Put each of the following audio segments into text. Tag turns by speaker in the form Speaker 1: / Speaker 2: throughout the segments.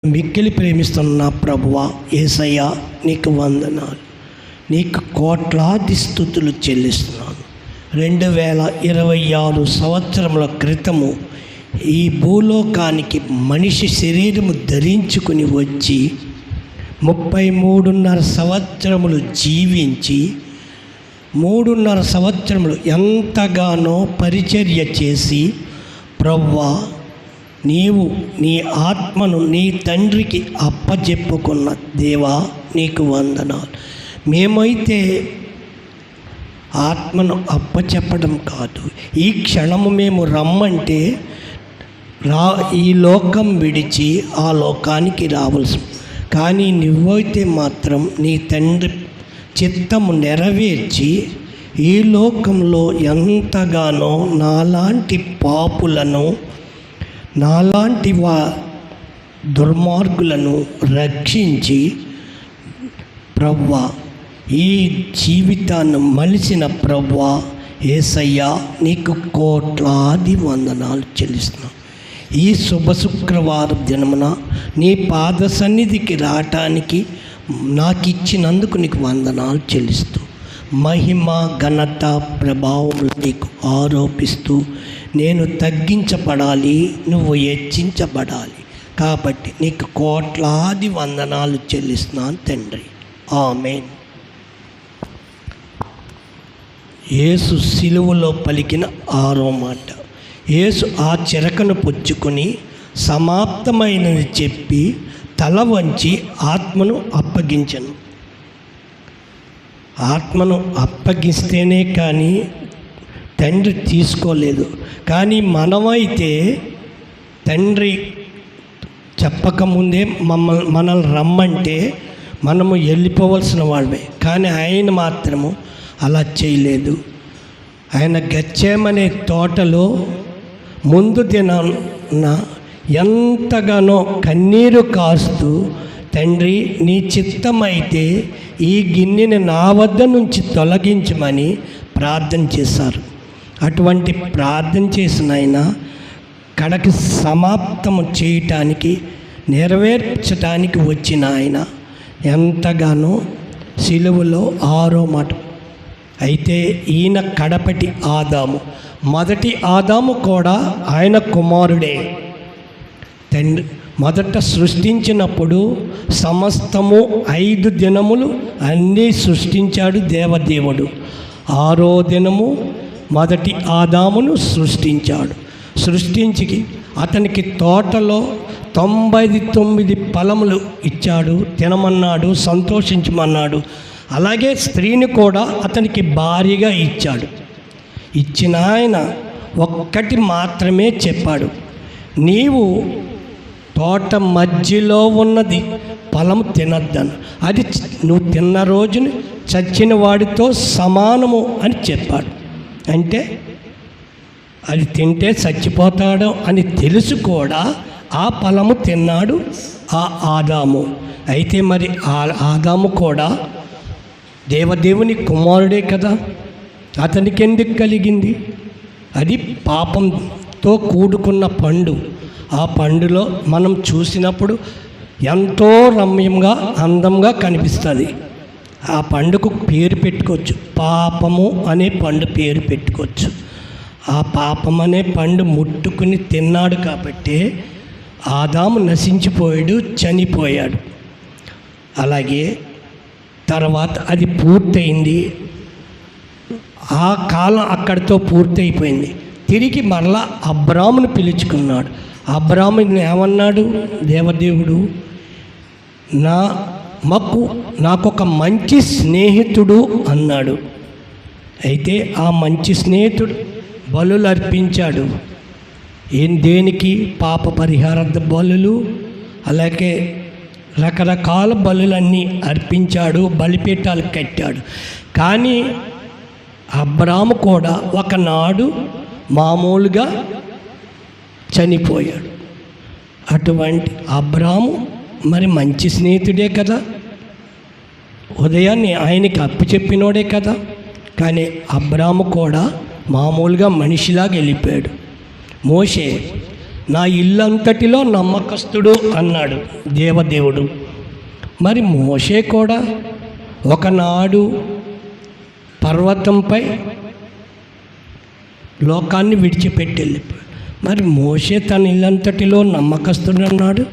Speaker 1: మిక్కిలి ప్రేమిస్తున్న ప్రభువా యేసయ్యా, నీకు వందనాలు. నీకు కోట్లాది స్తుతులు చెల్లిస్తున్నాను. 2026 సంవత్సరముల క్రితము ఈ భూలోకానికి మనిషి శరీరము ధరించుకుని వచ్చి 33.5 సంవత్సరములు జీవించి 3.5 సంవత్సరములు ఎంతగానో పరిచర్య చేసి, ప్రభువా నీవు నీ ఆత్మను నీ తండ్రికి అప్పచెప్పుకున్న దేవా, నీకు వందనాలు. మేమైతే ఆత్మను అప్పచెప్పడం కాదు, ఈ క్షణము మేము రమ్మంటే ఈ లోకం విడిచి ఆ లోకానికి రావాల్సి, కానీ నువ్వైతే మాత్రం నీ తండ్రి చిత్తము నెరవేర్చి ఈ లోకంలో ఎంతగానో నాలాంటి పాపులను, నాలాంటి దుర్మార్గులను రక్షించి, ప్రభువా ఈ జీవితాన్ని మలిచిన ప్రభువా యేసయ్యా, నీకు కోట్లాది వందనాలు చెల్లిస్తున్నాను. ఈ శుభ శుక్రవారం దినమున నీ పాద సన్నిధికి రావటానికి నాకు ఇచ్చినందుకు నీకు వందనాలు చెల్లిస్తూ, మహిమ ఘనత ప్రభావములు నీకు ఆరోపిస్తూ, నేను తగ్గించబడాలి, నువ్వు హెచ్చించబడాలి, కాబట్టి నీకు కోట్లాది వందనాలు చెల్లిస్తున్నాను తండ్రి. ఆమేన్. యేసు సిలువలో పలికిన 6వ మాట. యేసు ఆ చెరకను పుచ్చుకొని సమాప్తమైనది చెప్పి తల వంచి ఆత్మను అప్పగించను. ఆత్మను అప్పగిస్తేనే కానీ తండ్రి తీసుకోలేదు. కానీ మనమైతే తండ్రి చెప్పకముందే మనల్ని రమ్మంటే మనము వెళ్ళిపోవలసిన వాళ్ళమే, కానీ ఆయన మాత్రము అలా చేయలేదు. ఆయన గెత్సేమనే తోటలో ముందు దినాన ఎంతగానో కన్నీరు కాస్తూ, తండ్రి నీ చిత్తమైతే ఈ గిన్నెని నా వద్ద నుంచి తొలగించమని ప్రార్థన చేశారు. అటువంటి ప్రార్థన చేసిన ఆయన కడకి సమాప్తము చేయటానికి, నెరవేర్చడానికి వచ్చిన ఆయన ఎంతగానో సిలువలో 6వ మాట. అయితే ఈయన కడపటి ఆదాము. మొదటి ఆదాము కూడా ఆయన కుమారుడే. తండ్రి మొదట సృష్టించినప్పుడు సమస్తము 5 దినములు అన్నీ సృష్టించాడు దేవదేవుడు. 6వ దినము మొదటి ఆదామును సృష్టించాడు. సృష్టించి అతనికి తోటలో 99 ఫలములు ఇచ్చాడు, తినమన్నాడు, సంతోషించమన్నాడు. అలాగే స్త్రీని కూడా అతనికి భార్యగా ఇచ్చాడు. ఇచ్చిన ఆయన ఒక్కటి మాత్రమే చెప్పాడు, నీవు తోట మధ్యలో ఉన్నది ఫలము తినొద్దను, అది నువ్వు తిన్న రోజుని చచ్చిన వాడితో సమానము అని చెప్పాడు. అంటే అది తింటే చచ్చిపోతాడు అని తెలుసు కూడా ఆ ఫలము తిన్నాడు ఆ ఆదాము. అయితే మరి ఆ ఆదాము కూడా దేవదేవుని కుమారుడే కదా, అతనికి ఎందుకు కలిగింది? అది పాపంతో కూడుకున్న పండు. ఆ పండులో మనం చూసినప్పుడు ఎంతో రమ్యంగా అందంగా కనిపిస్తుంది. ఆ పండుకు పేరు పెట్టుకోవచ్చు, పాపము అనే పండు పేరు పెట్టుకోవచ్చు. ఆ పాపం అనే పండు ముట్టుకుని తిన్నాడు కాబట్టి ఆదాము నశించిపోయాడు, చనిపోయాడు. అలాగే తర్వాత అది పూర్తయింది, ఆ కాలం అక్కడితో పూర్తయిపోయింది. తిరిగి మరలా అబ్రామును పిలుచుకున్నాడు. అబ్రాముని ఏమన్నాడు దేవదేవుడు? నాకొక మంచి స్నేహితుడు అన్నాడు. అయితే ఆ మంచి స్నేహితుడు బలులు అర్పించాడు. దేనికి? పాప పరిహారార్థ బలులు, అలాగే రకరకాల బలులన్నీ అర్పించాడు, బలిపీఠాలు కట్టాడు. కానీ అబ్రాము కూడా ఒకనాడు మామూలుగా చనిపోయాడు. అటువంటి అబ్రాము మరి మంచి స్నేహితుడే కదా, ఉదయాన్నే ఆయనకి అప్పు చెప్పినోడే కదా. కానీ అబ్రాము కూడా మామూలుగా మనిషిలాగా వెళ్ళిపోయాడు. మోషే నా ఇల్లంతటిలో నమ్మకస్తుడు అన్నాడు దేవదేవుడు. మరి మోషే కూడా ఒకనాడు పర్వతంపై లోకాన్ని విడిచిపెట్టి వెళ్ళిపోయాడు. మరి మోషే తన ఇల్లంతటిలో నమ్మకస్తుడు అన్నాడు.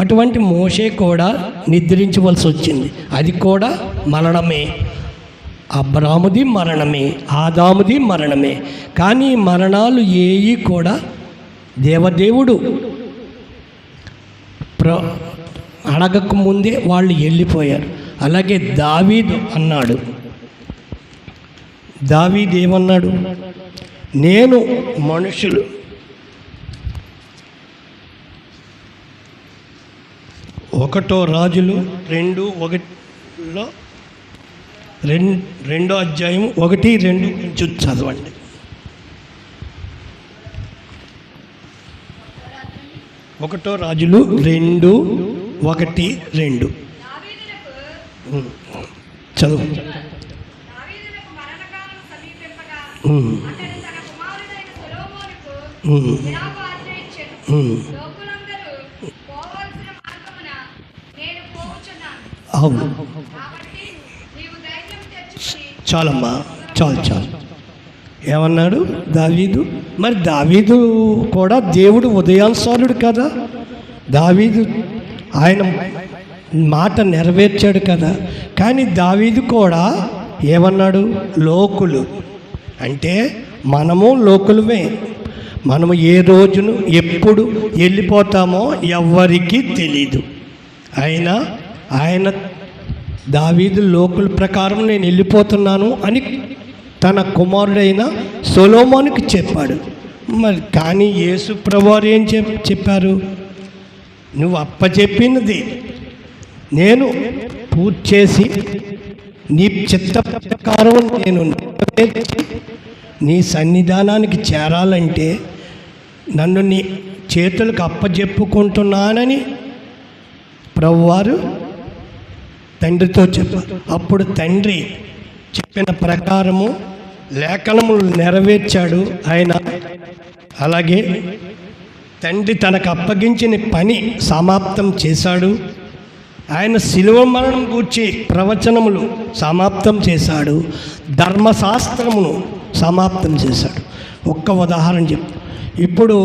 Speaker 1: అటువంటి మోషే కూడా నిద్రించవలసి వచ్చింది. అది కూడా మరణమే. అబ్రాముది మరణమే, ఆదాముది మరణమే. కానీ ఈ మరణాలు ఏవి కూడా దేవదేవుడు అడగక ముందే వాళ్ళు వెళ్ళిపోయారు. అలాగే దావీదు అన్నాడు. దావీదు ఏమన్నాడు? నేను మనుషులు 1 రాజులు 2:1 రెండో అధ్యాయం 1-2 కొంచెం చదవండి. 1 రాజులు 2:1-2 చదువు. అవును, చాలమ్మా, చాలు. ఏమన్నాడు దావీదు? మరి దావీదు కూడా దేవుడు ఉదయానుసారుడు కదా. దావీదు ఆయన మాట నెరవేర్చాడు కదా. కానీ దావీదు కూడా ఏమన్నాడు? లోకులు అంటే మనము లోకులమే. మనము ఏ రోజును ఎప్పుడు వెళ్ళిపోతామో ఎవ్వరికీ తెలీదు. ఆయన దావీదు లోకుల ప్రకారం నేను వెళ్ళిపోతున్నాను అని తన కుమారుడైన సొలొమోనుకి చెప్పాడు. మరి కానీ యేసు ప్రభువారు ఏం చెప్పారు? నువ్వు అప్పచెప్పినది నేను పూర్తి చేసి నీ చిత్త ప్రకారం నేను నెరవేర్చి నీ సన్నిధానానికి చేరాలంటే నన్ను నీ చేతులకు అప్పచెప్పుకుంటున్నానని ప్రభువారు తండ్రితో చెప్పారు. అప్పుడు తండ్రి చెప్పిన ప్రకారము లేఖనములు నెరవేర్చాడు ఆయన. అలాగే తండ్రి తనకు అప్పగించిన పని సమాప్తం చేశాడు. ఆయన శిలువ మరణం గూర్చి ప్రవచనములు సమాప్తం చేశాడు. ధర్మశాస్త్రమును సమాప్తం చేశాడు. ఒక్క ఉదాహరణ చెప్పు. ఇప్పుడు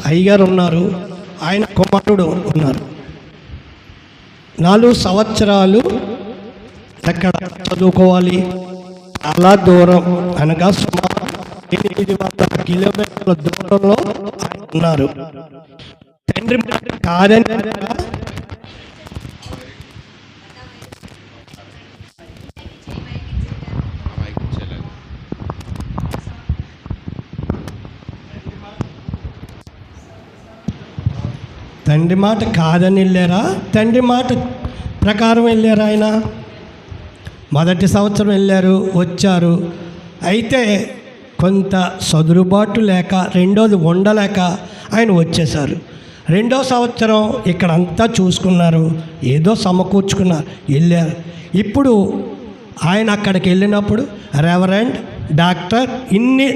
Speaker 1: అయ్యగారు ఉన్నారు, ఆయన కుమారుడు ఉన్నారు. 4 సంవత్సరాలు ఎక్కడ చదువుకోవాలి? చాలా దూరం, అనగా సుమారు 800 కిలోమీటర్ల దూరంలో ఆయన ఉన్నారు. తండ్రి కాదని తండ్రి మాట కాదని వెళ్ళారా? తండ్రి మాట ప్రకారం వెళ్ళారా? ఆయన మొదటి సంవత్సరం వెళ్ళారు, వచ్చారు. అయితే కొంత సదురుబాటు లేక, రెండోది ఉండలేక ఆయన వచ్చేసారు. 2వ సంవత్సరం ఇక్కడ అంతా చూసుకున్నారు, ఏదో సమకూర్చుకున్నారు, వెళ్ళారు. ఇప్పుడు ఆయన అక్కడికి వెళ్ళినప్పుడు రెవరెండ్, డాక్టర్ ఇన్ని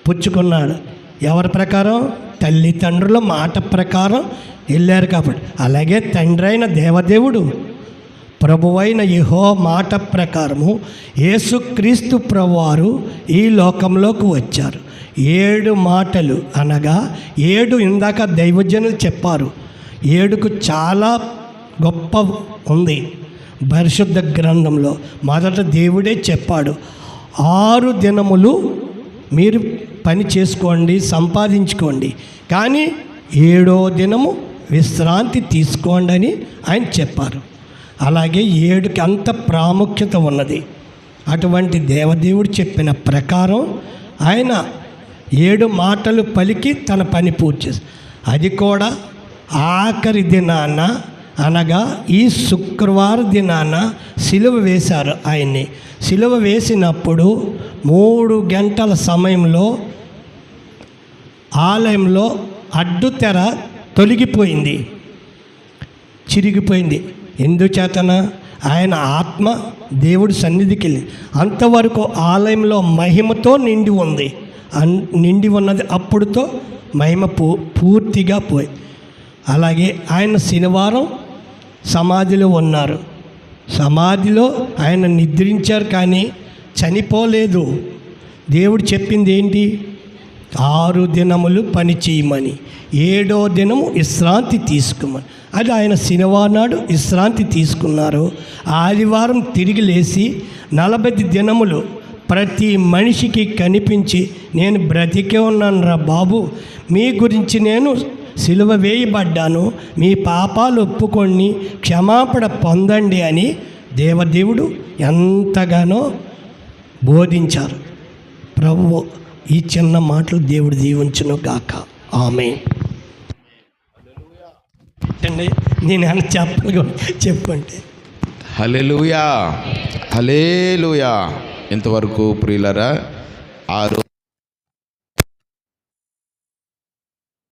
Speaker 1: పుచ్చుకున్నాడు. ఎవరి ప్రకారం? తల్లిదండ్రుల మాట ప్రకారం వెళ్ళారు కాబట్టి. అలాగే తండ్రి అయిన దేవదేవుడు, ప్రభువైన యెహోవా మాట ప్రకారము యేసుక్రీస్తు ప్రభువారు ఈ లోకంలోకి వచ్చారు. 7 మాటలు, అనగా 7 ఇందాక దైవజనులు చెప్పారు. 7కు చాలా గొప్ప ఉంది పరిశుద్ధ గ్రంథంలో. మొదట దేవుడే చెప్పాడు, 6 దినములు మీరు పని చేసుకోండి, సంపాదించుకోండి, కానీ 7వ దినము విశ్రాంతి తీసుకోండి అని ఆయన చెప్పారు. అలాగే 7కి అంత ప్రాముఖ్యత ఉన్నది. అటువంటి దేవదేవుడు చెప్పిన ప్రకారం ఆయన 7 మాటలు పలికి తన పని పూర్తి చేశారు. అది కూడా ఆఖరి దినాన, అనగా ఈ శుక్రవారం దినాన సిలువ వేశారు ఆయన్ని. సిలువ వేసినప్పుడు 3 గంటల సమయంలో ఆలయంలో అడ్డుతెర తొలగిపోయింది, చిరిగిపోయింది. ఎందుచేతన? ఆయన ఆత్మ దేవుడి సన్నిధికి వెళ్ళి అంతవరకు ఆలయంలో మహిమతో నిండి ఉంది. నిండి ఉన్నది అప్పుడుతో మహిమ పూర్తిగా పోయి. అలాగే ఆయన శనివారం సమాధిలో ఉన్నారు. సమాధిలో ఆయన నిద్రించారు కానీ చనిపోలేదు. దేవుడు చెప్పింది ఏంటి? 6 దినములు పని చేయమని, 7వ దినము విశ్రాంతి తీసుకోమని. అది ఆయన శనివారం నాడు విశ్రాంతి తీసుకున్నారు. ఆదివారం తిరిగి లేచి 40 దినములు ప్రతి మనిషికి కనిపించి, నేను బ్రతికే ఉన్నాను రా బాబు, మీ గురించి నేను సిలువ వేయబడ్డాను, మీ పాపాలు ఒప్పుకొని క్షమాపణ పొందండి అని దేవదేవుడు ఎంతగానో బోధించారు. ప్రభువు ఈ చిన్న మాటలు దేవుడు దీవించును గాక. ఆమేన్. నేను చెప్పండి.
Speaker 2: హల్లెలూయా, హల్లెలూయా. ఇంతవరకు ప్రియులరా 6